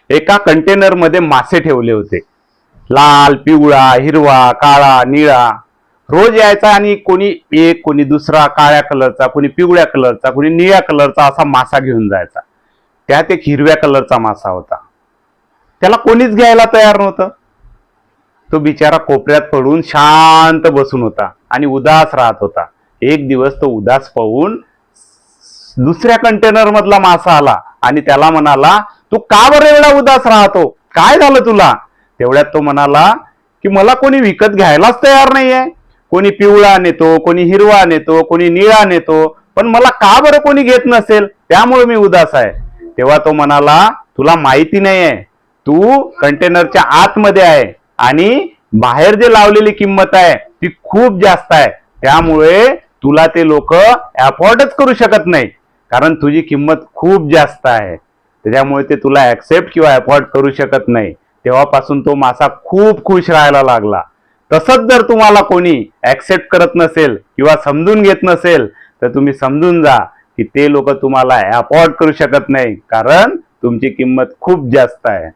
एका कंटेनर मध्ये मासे ठेवले होते. लाल, पिवळा, हिरवा, काळा, निळा. रोज यायचा आणि कोणी दुसरा काळ्या कलरचा, कोणी पिवळ्या कलरचा, कोणी निळ्या कलरचा असा मासा घेऊन जायचा. त्यात एक हिरव्या कलरचा मासा होता. त्याला कोणीच घ्यायला तयार नव्हतं. तो बिचारा कोपऱ्यात पडून शांत बसून होता आणि उदास राहत होता. एक दिवस तो उदास पाहून दुसऱ्या कंटेनर मधला मासा आला आणि त्याला म्हणाला, तू का बरं एवढा उदास राहतो, काय झालं तुला? तेवढ्यात तो म्हणाला की मला कोणी विकत घ्यायलाच तयार नाहीये. कोणी पिवळा नेतो, कोणी हिरवा नेतो, कोणी निळा नेतो, पण मला का बरं कोणी घेत नसेल, त्यामुळे मी उदास आहे. तेव्हा तो म्हणाला, तुला माहिती नाहीये, तू कंटेनरच्या आतमध्ये आहे आणि बाहेर जे लावलेली किंमत आहे ती खूप जास्त आहे. त्यामुळे तुला ते लोक अफोर्डच करू शकत नाही, कारण तुझी किंमत खूप जास्त आहे. त्याच्यामुळे ते तुला ऍक्सेप्ट किंवा अफोर्ड करू शकत नाही. तेव्हापासून तो मासा खूप खुश राहायला लागला. तसंच जर तुम्हाला कोणी ऍक्सेप्ट करत नसेल किंवा समजून घेत नसेल तर तुम्ही समजून जा की ते लोक तुम्हाला अफोर्ड करू शकत नाही, कारण तुमची किंमत खूप जास्त आहे.